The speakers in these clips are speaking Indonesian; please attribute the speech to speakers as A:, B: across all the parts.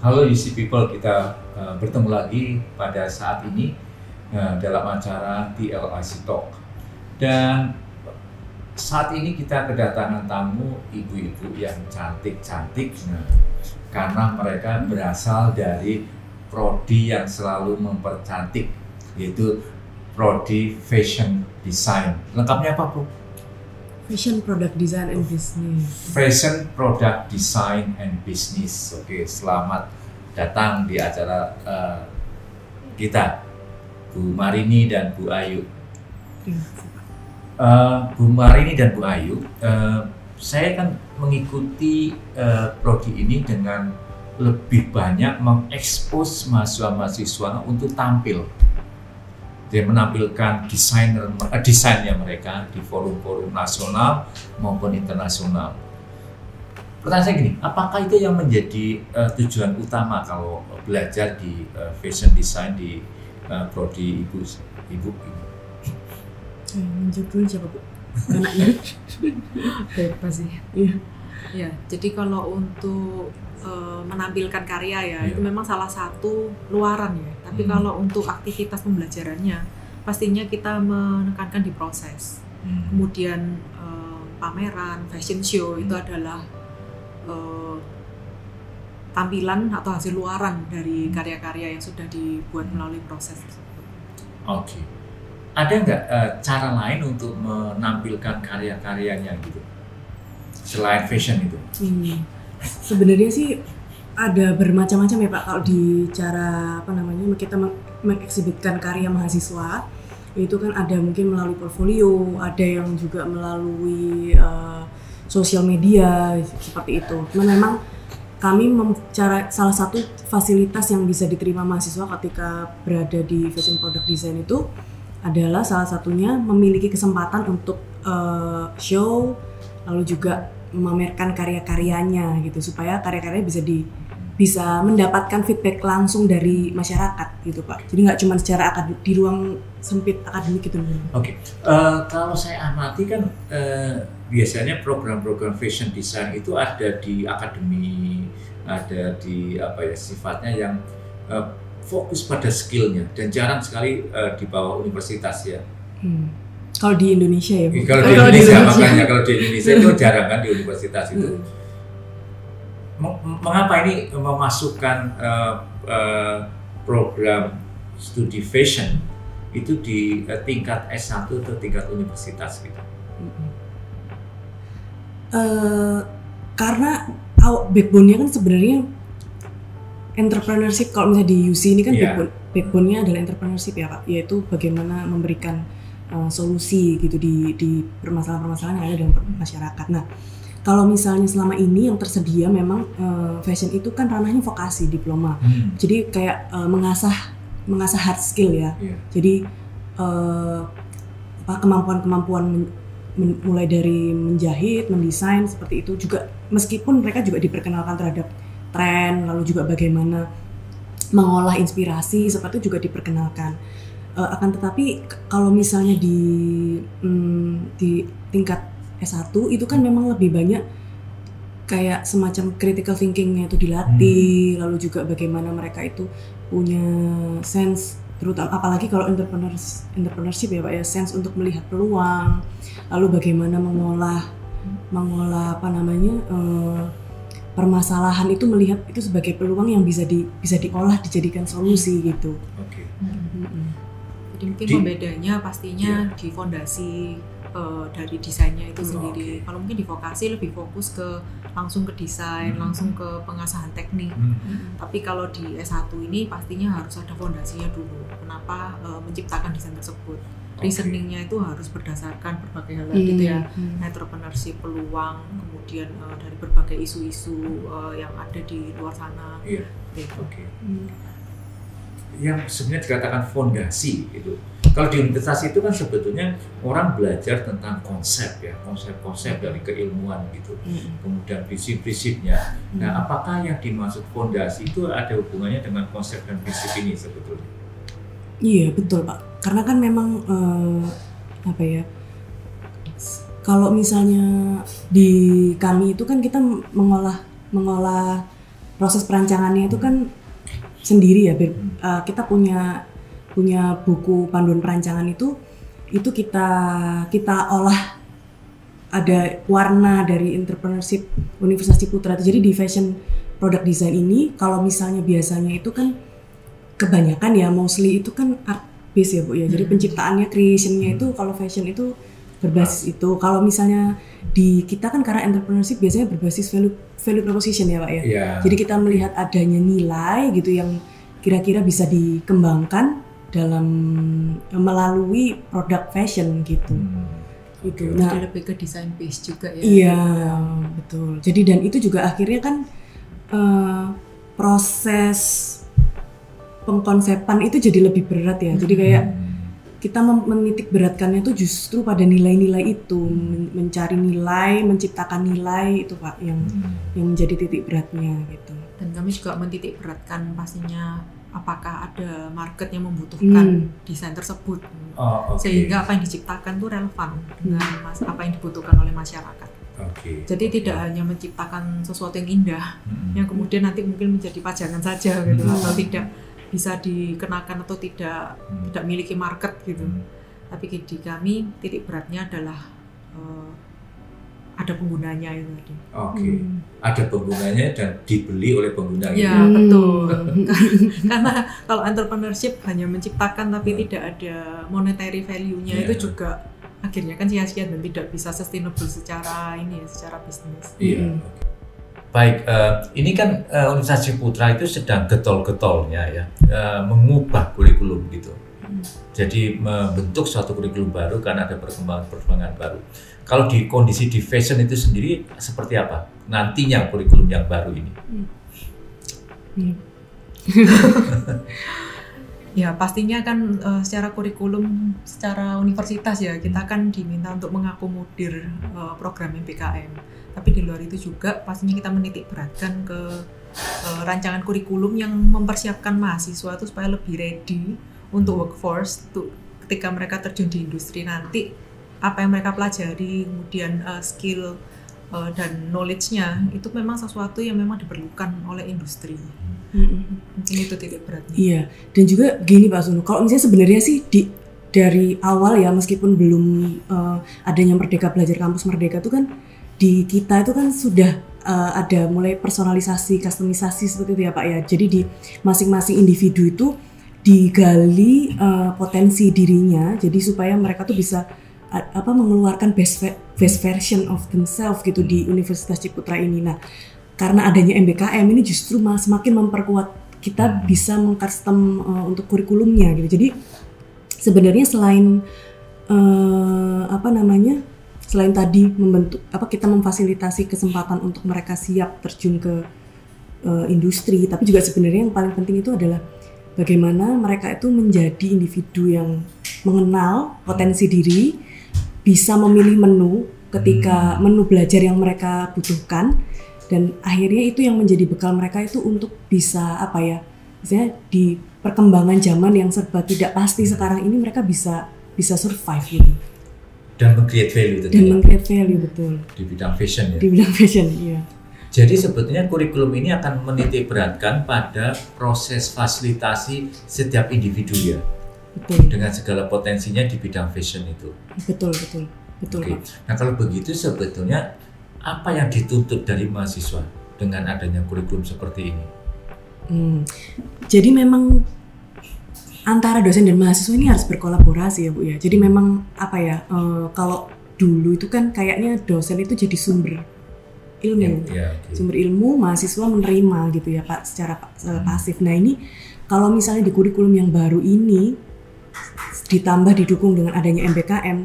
A: Halo UC People, kita bertemu lagi pada saat ini dalam acara TLIC Talk. Dan saat ini kita kedatangan tamu ibu-ibu yang cantik-cantik karena mereka berasal dari prodi yang selalu mempercantik, yaitu prodi Fashion Design. Lengkapnya apa, Bu?
B: Fashion Product Design and Business.
A: Fashion Product Design and Business. Oke, selamat datang di acara kita, Bu Marini dan Bu Ayu. Bu Marini dan Bu Ayu, saya kan mengikuti prodi ini dengan lebih banyak mengekspos mahasiswa-mahasiswa untuk tampil. Dia menampilkan desainnya mereka di forum-forum nasional maupun internasional. Pertanyaan saya gini, apakah itu yang menjadi tujuan utama kalau belajar di fashion design di prodi ibu ini?
B: Menjawab dulu siapa, Bu? Anaknya?
C: Bebas sih.
B: Iya.
C: Ya, jadi kalau untuk menampilkan karya ya, itu memang salah satu luaran ya. Tapi kalau untuk aktivitas pembelajarannya, pastinya kita menekankan di proses. Kemudian pameran, fashion show itu adalah tampilan atau hasil luaran dari karya-karya yang sudah dibuat melalui proses tersebut.
A: Oke. Ada nggak cara lain untuk menampilkan karya-karyanya gitu? Selain fashion itu?
B: Sebenarnya sih ada bermacam-macam ya Pak. Kalau di cara kita mengeksibitkan karya mahasiswa, itu kan ada mungkin melalui portfolio, ada yang juga melalui sosial media seperti itu. Cuman memang kami salah satu fasilitas yang bisa diterima mahasiswa ketika berada di Fashion Product Design itu adalah salah satunya memiliki kesempatan untuk show, lalu juga memamerkan karya-karyanya gitu, supaya karya-karyanya bisa mendapatkan feedback langsung dari masyarakat gitu Pak. Jadi nggak cuma secara di ruang sempit akademik gitu.
A: Oke. Kalau saya amati kan biasanya program-program fashion design itu ada di akademi, ada di sifatnya yang fokus pada skillnya dan jarang sekali di bawah universitas ya.
B: Kalau di Indonesia ya Bu?
A: Kalau di Indonesia, makanya kalau di Indonesia itu jarang kan di universitas itu. Mengapa ini memasukkan program studi fashion itu di tingkat S1 atau tingkat universitas gitu?
B: Karena backbone-nya kan sebenarnya entrepreneurship. Kalau misalnya di UC ini kan backbone-nya adalah entrepreneurship ya Pak, yaitu bagaimana memberikan solusi gitu di permasalahan-permasalahan yang ada dalam masyarakat. Nah, kalau misalnya selama ini yang tersedia memang fashion itu kan ranahnya vokasi, diploma. Jadi kayak mengasah hard skill ya. Jadi kemampuan mulai dari menjahit, mendesain seperti itu juga, meskipun mereka juga diperkenalkan terhadap tren, lalu juga bagaimana mengolah inspirasi seperti itu juga diperkenalkan. Akan tetapi kalau misalnya di tingkat S1 itu kan memang lebih banyak kayak semacam critical thinking-nya itu dilatih, lalu juga bagaimana mereka itu punya sense, terutama apalagi kalau entrepreneurship ya Pak ya, sense untuk melihat peluang, lalu bagaimana mengolah permasalahan itu, melihat itu sebagai peluang yang bisa diolah, dijadikan solusi gitu.
A: Oke.
C: Jadi mungkin pembedanya pastinya di fondasi dari desainnya itu sendiri. Kalau mungkin di vokasi lebih fokus langsung ke desain, langsung ke pengasahan teknik. Tapi kalau di S1 ini pastinya harus ada fondasinya dulu. Kenapa menciptakan desain tersebut? Reasoningnya itu harus berdasarkan berbagai hal gitu ya, entrepreneurship, peluang, kemudian dari berbagai isu-isu yang ada di luar sana.
A: Gitu. Yang sebenarnya dikatakan fondasi itu. Kalau di universitas itu kan sebetulnya orang belajar tentang konsep dari keilmuan gitu, kemudian prinsip-prinsipnya. Nah, apakah yang dimaksud fondasi itu ada hubungannya dengan konsep dan prinsip ini sebetulnya?
B: Iya betul Pak, karena kan memang kalau misalnya di kami itu kan kita mengolah proses perancangannya itu kan sendiri ya. Kita punya buku panduan perancangan itu kita olah, ada warna dari entrepreneurship Universitas Ciputra. Jadi di fashion product design ini, kalau misalnya biasanya itu kan kebanyakan ya mostly itu kan art base ya Bu ya. Jadi penciptaannya, creationnya itu kalau fashion itu berbasis itu. Kalau misalnya di kita kan karena entrepreneurship biasanya berbasis value proposition ya Pak ya.
A: Yeah.
B: Jadi kita melihat adanya nilai gitu yang kira-kira bisa dikembangkan dalam melalui produk fashion gitu. Itu.
C: Nah, jadi lebih ke design base juga ya.
B: Iya, betul. Jadi dan itu juga akhirnya kan proses pengkonsepan itu jadi lebih berat ya. Jadi kayak kita menitik beratkannya itu justru pada nilai-nilai itu, mencari nilai, menciptakan nilai itu Pak yang menjadi titik beratnya gitu.
C: Dan kami juga mentitik beratkan pastinya apakah ada market yang membutuhkan desain tersebut, sehingga apa yang diciptakan itu relevan dengan apa yang dibutuhkan oleh masyarakat. Jadi tidak hanya menciptakan sesuatu yang indah, yang kemudian nanti mungkin menjadi pajangan saja gitu, atau tidak bisa dikenakan atau tidak miliki market gitu. Tapi di kami titik beratnya adalah ada penggunanya itu tadi.
A: Ada penggunanya dan dibeli oleh pengguna.
C: Ya betul. Karena kalau entrepreneurship hanya menciptakan tapi tidak ada monetary value-nya itu juga akhirnya kan sia-sia dan tidak bisa sustainable secara bisnis.
A: Iya. Baik, ini kan Universitas Ciputra itu sedang getol-getolnya ya, mengubah kurikulum gitu. Jadi membentuk suatu kurikulum baru karena ada perkembangan baru. Kalau di kondisi di fashion itu sendiri seperti apa nantinya kurikulum yang baru ini?
C: Ya pastinya kan secara kurikulum, secara universitas ya kita kan diminta untuk mengakomodir program MPKM. Tapi di luar itu juga pastinya kita menitik beratkan ke rancangan kurikulum yang mempersiapkan mahasiswa itu supaya lebih ready untuk workforce, untuk ketika mereka terjun di industri nanti apa yang mereka pelajari, kemudian skill dan knowledge-nya itu memang sesuatu yang memang diperlukan oleh industri. Mungkin itu titik beratnya. Iya,
B: dan juga gini Pak Sunu, kalau misalnya sebenarnya sih dari awal ya meskipun belum adanya Merdeka Belajar Kampus Merdeka itu kan di kita itu kan sudah ada mulai personalisasi, customisasi seperti itu ya Pak ya. Jadi di masing-masing individu itu digali potensi dirinya, jadi supaya mereka tuh bisa mengeluarkan best version of themselves gitu di Universitas Ciputra ini. Nah, karena adanya MBKM ini justru semakin memperkuat kita bisa mengcustom untuk kurikulumnya gitu. Jadi sebenarnya selain selain tadi membentuk kita memfasilitasi kesempatan untuk mereka siap terjun ke industri, tapi juga sebenarnya yang paling penting itu adalah bagaimana mereka itu menjadi individu yang mengenal potensi diri, bisa memilih menu ketika menu belajar yang mereka butuhkan, dan akhirnya itu yang menjadi bekal mereka itu untuk bisa misalnya di perkembangan zaman yang serba tidak pasti sekarang ini mereka bisa survive gitu.
A: Dan meng-create value tentunya.
B: Dan meng-create value, betul.
A: Di bidang fashion ya.
B: Di bidang fashion, iya.
A: Jadi sebetulnya kurikulum ini akan menitik beratkan pada proses fasilitasi setiap individu ya.
B: Betul.
A: Dengan segala potensinya di bidang fashion itu.
B: Betul. Okay.
A: Nah kalau begitu sebetulnya apa yang dituntut dari mahasiswa dengan adanya kurikulum seperti ini?
B: Jadi memang antara dosen dan mahasiswa ini harus berkolaborasi ya Bu ya. Jadi memang kalau dulu itu kan kayaknya dosen itu jadi sumber ilmu, sumber ilmu, mahasiswa menerima gitu ya Pak secara pasif. Nah ini kalau misalnya di kurikulum yang baru ini ditambah didukung dengan adanya MBKM,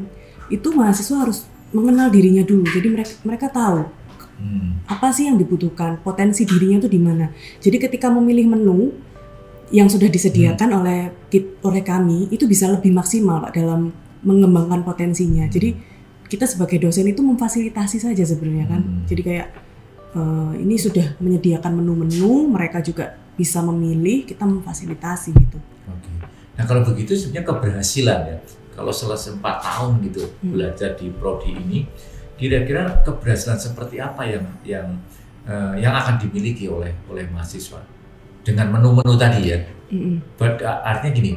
B: itu mahasiswa harus mengenal dirinya dulu. Jadi mereka tahu apa sih yang dibutuhkan, potensi dirinya itu di mana. Jadi ketika memilih menu yang sudah disediakan oleh kami itu bisa lebih maksimal Pak dalam mengembangkan potensinya. Jadi kita sebagai dosen itu memfasilitasi saja sebenarnya kan. Jadi kayak ini sudah menyediakan menu-menu, mereka juga bisa memilih, kita memfasilitasi gitu.
A: Oke. Nah kalau begitu sebenarnya keberhasilan ya. Kalau selesai 4 tahun gitu belajar di prodi ini, kira-kira keberhasilan seperti apa yang yang akan dimiliki oleh mahasiswa dengan menu-menu tadi ya. Artinya gini,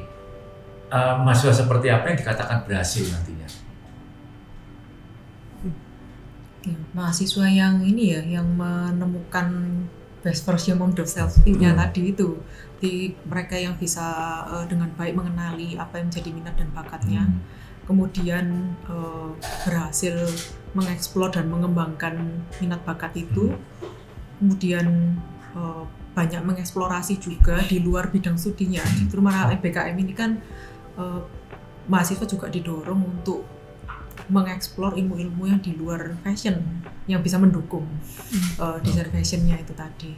A: mahasiswa seperti apa yang dikatakan berhasil nantinya?
C: Mahasiswa yang ini ya, yang menemukan best version of themselves-nya tadi itu, mereka yang bisa dengan baik mengenali apa yang menjadi minat dan bakatnya, kemudian berhasil mengeksplor dan mengembangkan minat bakat itu, kemudian banyak mengeksplorasi juga di luar bidang studinya. Justru malah BKM ini kan mahasiswa juga didorong untuk mengeksplor ilmu-ilmu yang di luar fashion yang bisa mendukung desain fashionnya itu tadi.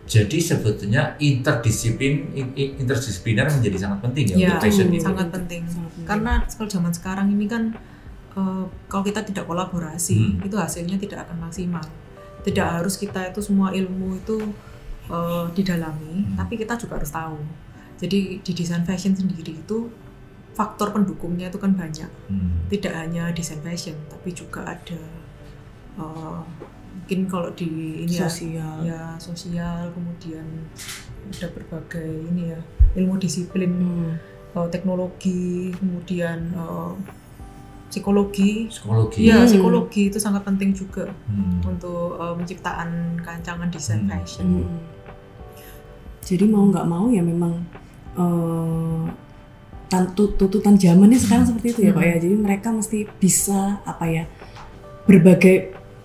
A: Jadi sebetulnya interdisipliner menjadi sangat penting ya untuk fashion ini.
C: Sangat penting. Karena kalau zaman sekarang ini kan kalau kita tidak kolaborasi itu hasilnya tidak akan maksimal. Tidak harus kita itu semua ilmu itu didalami, tapi kita juga harus tahu. Jadi di desain fashion sendiri itu faktor pendukungnya itu kan banyak, tidak hanya desain fashion, tapi juga ada mungkin kalau di ini sosial, kemudian ada berbagai ini ya ilmu disiplin, teknologi, kemudian psikologi itu sangat penting juga untuk menciptakan rancangan desain fashion.
B: Jadi mau nggak mau ya memang tuntutan zamannya sekarang seperti itu ya Pak ya. Jadi mereka mesti bisa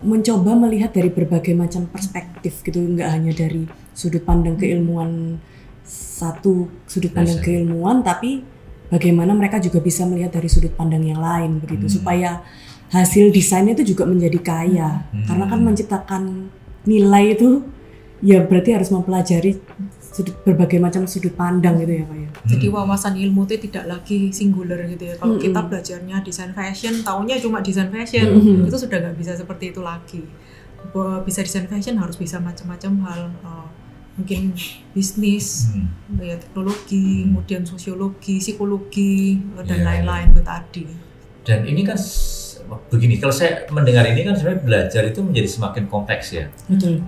B: mencoba melihat dari berbagai macam perspektif gitu, nggak hanya dari sudut pandang keilmuan keilmuan, tapi bagaimana mereka juga bisa melihat dari sudut pandang yang lain begitu, supaya hasil desainnya itu juga menjadi kaya. Karena kan menciptakan nilai itu ya berarti harus mempelajari berbagai macam sudut pandang gitu ya Pak ya.
C: Jadi wawasan ilmu itu tidak lagi singular gitu ya. Kalau kita belajarnya desain fashion, taunya cuma desain fashion, itu sudah nggak bisa seperti itu lagi. Bisa desain fashion harus bisa macam-macam hal, mungkin bisnis, ya, teknologi, kemudian sosiologi, psikologi, dan lain-lain itu tadi.
A: Dan ini kan begini, kalau saya mendengar ini kan sebenarnya belajar itu menjadi semakin kompleks ya.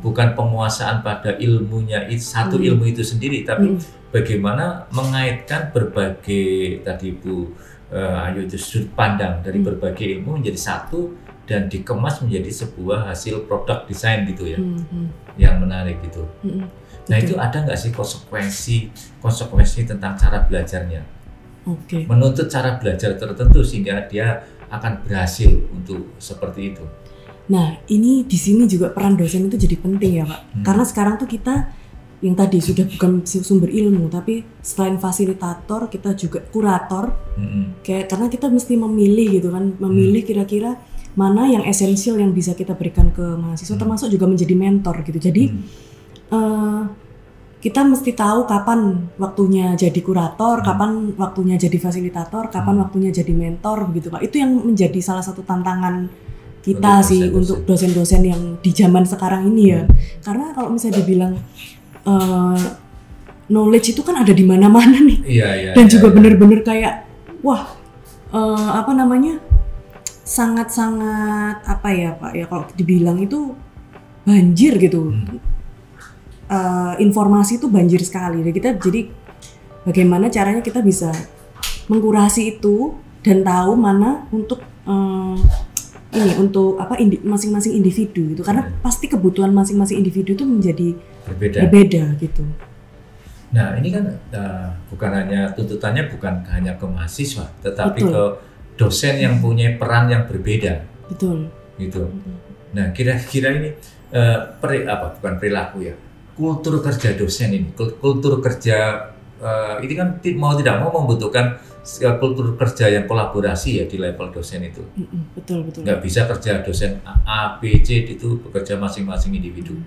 A: Bukan penguasaan pada ilmunya satu ilmu itu sendiri, tapi bagaimana mengaitkan berbagai tadi Bu Ayu itu sudut pandang dari berbagai ilmu menjadi satu dan dikemas menjadi sebuah hasil produk desain gitu ya. Yang menarik gitu. Nah itu ada nggak sih konsekuensi tentang cara belajarnya? Menuntut cara belajar tertentu sehingga dia akan berhasil untuk seperti itu.
B: Nah, ini di sini juga peran dosen itu jadi penting ya, Pak. Karena sekarang tuh kita yang tadi sudah bukan sumber ilmu, tapi selain fasilitator, kita juga kurator. Karena kita mesti memilih gitu kan, memilih kira-kira mana yang esensial yang bisa kita berikan ke mahasiswa, termasuk juga menjadi mentor gitu. Jadi kita mesti tahu kapan waktunya jadi kurator, kapan waktunya jadi fasilitator, kapan waktunya jadi mentor begitu Pak. Itu yang menjadi salah satu tantangan kita untuk dosen-dosen yang di zaman sekarang ini ya. Karena kalau misalnya dibilang knowledge itu kan ada di mana-mana nih. Dan juga benar-benar kayak sangat-sangat Pak ya, kalau dibilang itu banjir gitu. Informasi itu banjir sekali. Jadi bagaimana caranya kita bisa mengkurasi itu dan tahu mana untuk masing-masing individu gitu. Karena pasti kebutuhan masing-masing individu itu menjadi berbeda gitu.
A: Nah ini kan bukan hanya tuntutannya bukan hanya ke mahasiswa, tetapi ke dosen yang punya peran yang berbeda.
B: Gitu.
A: Nah kira-kira ini bukan perilaku ya. Kultur kerja dosen ini, kultur kerja ini kan mau tidak mau membutuhkan kultur kerja yang kolaborasi ya di level dosen itu.
B: Betul.
A: Nggak bisa kerja dosen A, B, C itu bekerja masing-masing individu.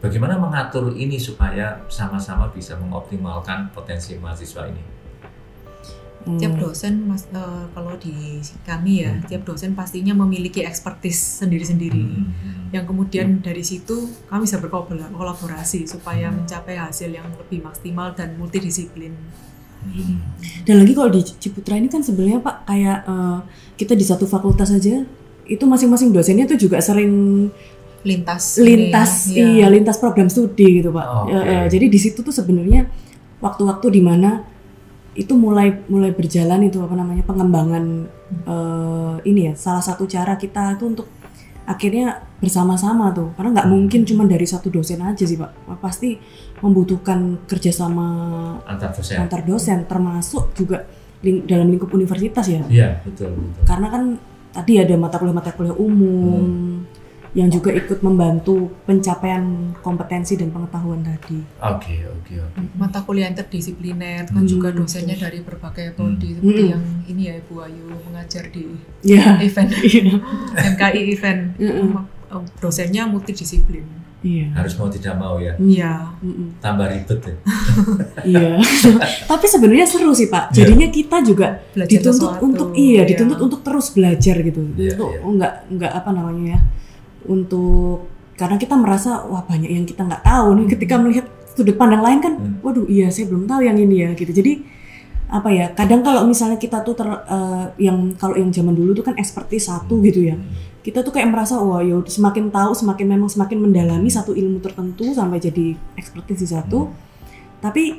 A: Bagaimana mengatur ini supaya sama-sama bisa mengoptimalkan potensi mahasiswa ini?
C: Tiap dosen, kalau di kami ya, tiap dosen pastinya memiliki expertise sendiri-sendiri. Yang kemudian dari situ kami bisa berkolaborasi supaya mencapai hasil yang lebih maksimal dan multidisiplin.
B: Dan lagi kalau di Ciputra ini kan sebenarnya Pak kayak kita di satu fakultas saja itu masing-masing dosennya tuh juga sering
C: lintas
B: lintas program studi gitu Pak. Jadi di situ tuh sebenarnya waktu-waktu di mana itu mulai berjalan itu pengembangan ini ya, salah satu cara kita itu untuk akhirnya bersama-sama tuh, karena nggak mungkin cuma dari satu dosen aja sih Pak, pasti membutuhkan kerjasama antar dosen termasuk juga dalam lingkup universitas ya.
A: Iya, betul.
B: Karena kan tadi ada mata kuliah umum yang juga ikut membantu pencapaian kompetensi dan pengetahuan tadi.
A: Oke.
C: Mata kuliah interdisipliner kan juga dosennya dari berbagai prodi seperti yang ini ya Ibu Ayu mengajar di event MKI event. Dosennya multidisiplin.
B: Iya.
A: Harus mau tidak mau ya.
C: Iya.
A: Tambah ribet ya.
B: Iya. Tapi sebenarnya seru sih Pak. Jadinya kita juga
C: belajar
B: dituntut
C: sesuatu.
B: untuk dituntut untuk terus belajar gitu. Enggak untuk karena kita merasa wah banyak yang kita nggak tahu nih, ketika melihat sudut pandang lain kan, waduh iya saya belum tahu yang ini ya gitu. Jadi kadang kalau misalnya kita tuh yang zaman dulu tuh kan expertise satu gitu ya, kita tuh kayak merasa wah ya semakin tahu semakin mendalami satu ilmu tertentu sampai jadi expertise di satu. Tapi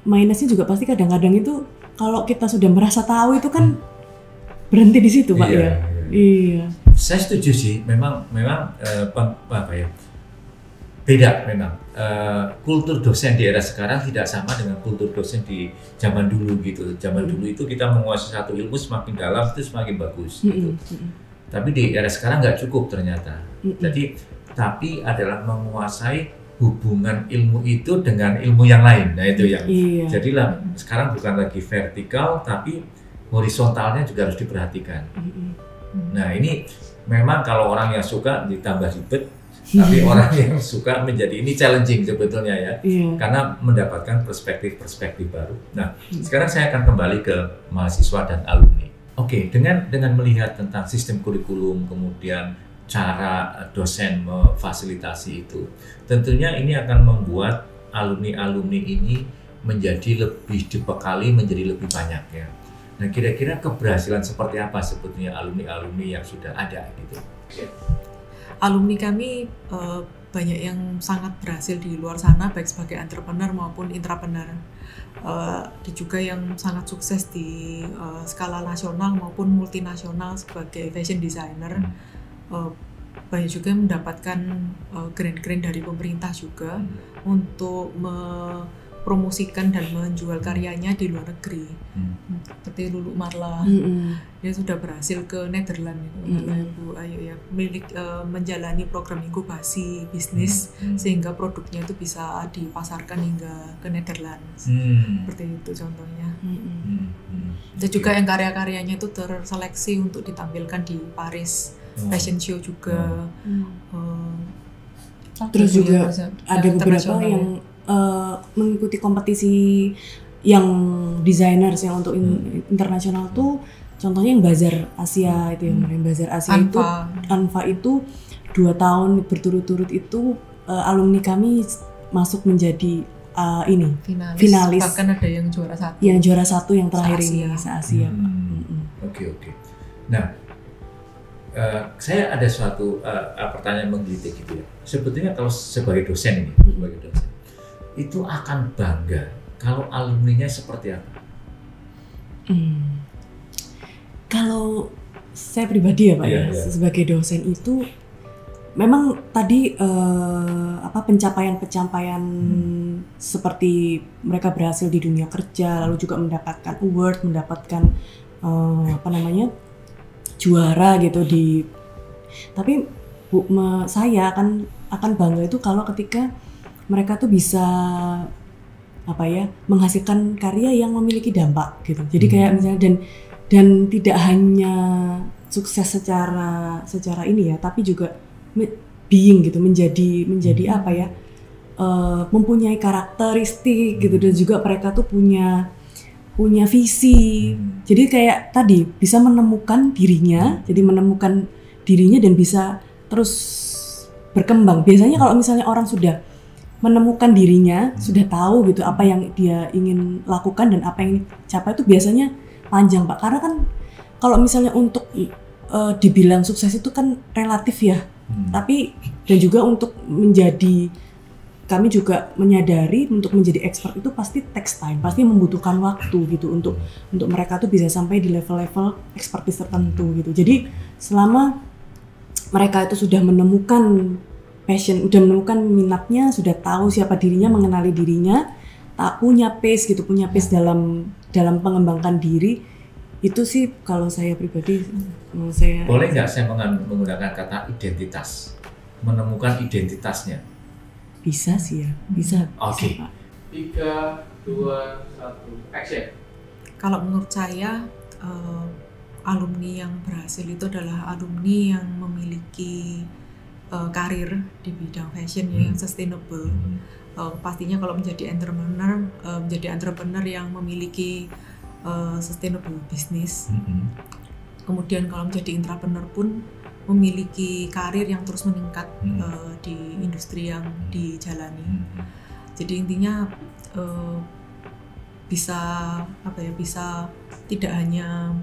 B: minusnya juga pasti kadang-kadang itu kalau kita sudah merasa tahu itu kan berhenti di situ Pak ya. Iya.
A: Saya setuju sih, memang beda memang. Kultur dosen di era sekarang tidak sama dengan kultur dosen di zaman dulu gitu. Zaman dulu itu kita menguasai satu ilmu semakin dalam itu semakin bagus gitu. Tapi di era sekarang nggak cukup ternyata. Tapi adalah menguasai hubungan ilmu itu dengan ilmu yang lain. Nah itu yang. Jadilah sekarang bukan lagi vertikal tapi horizontalnya juga harus diperhatikan. Nah ini memang kalau orang yang suka ditambah ribet, tapi orang yang suka menjadi ini challenging sebetulnya ya, karena mendapatkan perspektif baru. Nah sekarang saya akan kembali ke mahasiswa dan alumni. Oke, dengan melihat tentang sistem kurikulum, kemudian cara dosen memfasilitasi itu, tentunya ini akan membuat alumni ini menjadi lebih dibekali, menjadi lebih banyak ya. Nah, kira-kira keberhasilan seperti apa sebetulnya alumni yang sudah ada gitu?
C: Alumni kami banyak yang sangat berhasil di luar sana, baik sebagai entrepreneur maupun intrapreneur. Ada juga yang sangat sukses di skala nasional maupun multinasional sebagai fashion designer. Banyak juga yang mendapatkan grant-grant dari pemerintah juga untuk promosikan dan menjual karyanya di luar negeri. Seperti Lulu Marla, dia sudah berhasil ke Netherlands, Bu Ayu ya, menjalani program inkubasi bisnis sehingga produknya itu bisa dipasarkan hingga ke Netherlands. Seperti itu contohnya. Dan juga yang karya-karyanya itu terseleksi untuk ditampilkan di Paris Fashion Show juga.
B: Terus juga ada beberapa yang mengikuti kompetisi yang designers yang untuk internasional tuh, contohnya yang Bazar Asia itu yang Bazar Asia Anfa itu 2 tahun berturut-turut itu alumni kami masuk menjadi finalis.
C: Bahkan ada yang juara 1.
B: Yang juara 1 yang terakhir ini se-Asia.
A: Oke. Nah, saya ada suatu pertanyaan menggelitik gitu ya. Sebetulnya kalau sebagai dosen ini, itu akan bangga kalau alumninya seperti apa?
B: Kalau saya pribadi ya Pak sebagai dosen itu memang tadi pencapaian seperti mereka berhasil di dunia kerja, lalu juga mendapatkan award, mendapatkan juara gitu tapi saya akan bangga itu kalau ketika mereka tuh bisa menghasilkan karya yang memiliki dampak gitu. Jadi kayak misalnya dan tidak hanya sukses secara ini ya, tapi juga being gitu, menjadi mempunyai karakteristik gitu, dan juga mereka tuh punya visi. Jadi kayak tadi bisa menemukan dirinya, dan bisa terus berkembang. Biasanya kalau misalnya orang sudah menemukan dirinya, sudah tahu gitu apa yang dia ingin lakukan dan apa yang dicapai, itu biasanya panjang Pak. Karena kan kalau misalnya untuk dibilang sukses itu kan relatif ya. Tapi Dan juga untuk kami juga menyadari untuk menjadi expert itu pasti takes time, pasti membutuhkan waktu gitu untuk mereka tuh bisa sampai di level-level expertise tertentu gitu. Jadi selama mereka itu sudah menemukan passion, sudah menemukan minatnya, sudah tahu siapa dirinya, mengenali dirinya, tak punya pace dalam mengembangkan diri, itu sih kalau saya pribadi
A: boleh nggak saya menggunakan kata identitas, menemukan identitasnya?
B: Bisa sih ya, bisa.
A: Oke. 3, 2, 1, action.
C: Kalau menurut saya alumni yang berhasil itu adalah alumni yang memiliki karir di bidang fashion yang sustainable. Pastinya kalau menjadi entrepreneur yang memiliki sustainable business. Kemudian kalau menjadi intrapreneur pun memiliki karir yang terus meningkat di industri yang dijalani. Jadi intinya bisa tidak hanya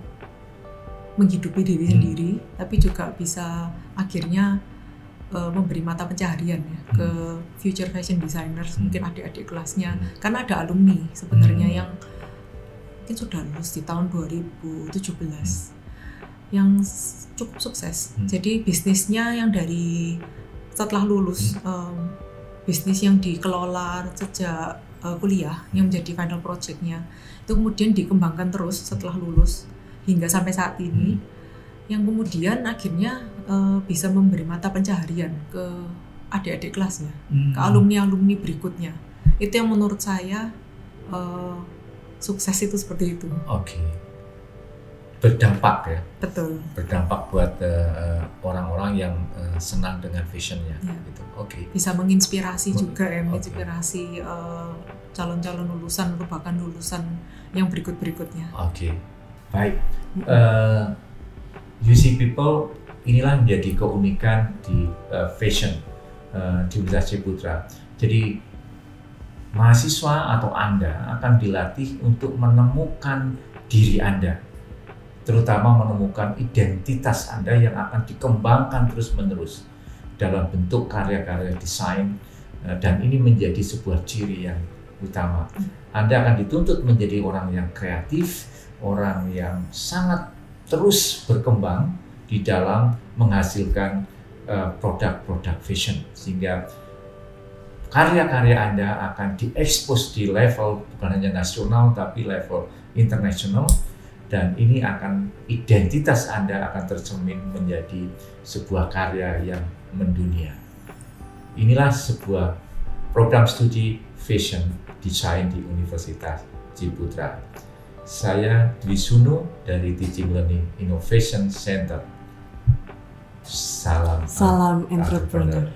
C: menghidupi diri sendiri, tapi juga bisa akhirnya memberi mata pencaharian ya ke future fashion designers, mungkin adik-adik kelasnya. Karena ada alumni sebenarnya yang mungkin sudah lulus di tahun 2017 yang cukup sukses. Jadi bisnisnya yang dari setelah lulus, bisnis yang dikelola sejak kuliah yang menjadi final project-nya itu kemudian dikembangkan terus setelah lulus hingga sampai saat ini, yang kemudian akhirnya bisa memberi mata pencaharian ke adik-adik kelasnya, ke alumni-alumni berikutnya. Itu yang menurut saya sukses itu seperti itu.
A: Oke. Berdampak ya.
C: Betul.
A: Berdampak buat orang-orang yang senang dengan fashionnya. Gitu. Oke.
C: Bisa menginspirasi juga ya, menginspirasi calon-calon lulusan atau bahkan lulusan yang berikut-berikutnya.
A: Oke. Baik. UC People, inilah menjadi keunikan di fashion di Universitas Ciputra. Jadi mahasiswa atau Anda akan dilatih untuk menemukan diri Anda, terutama menemukan identitas Anda yang akan dikembangkan terus-menerus dalam bentuk karya-karya desain, dan ini menjadi sebuah ciri yang utama. Anda akan dituntut menjadi orang yang kreatif, orang yang sangat terus berkembang di dalam menghasilkan produk-produk fashion, sehingga karya-karya Anda akan diekspos di level bukan hanya nasional tapi level internasional. Dan ini identitas Anda akan tercermin menjadi sebuah karya yang mendunia. Inilah sebuah program studi fashion design di Universitas Ciputra. Saya Dwi Sunu dari Teaching Learning Innovation Center. Salam
B: entrepreneur.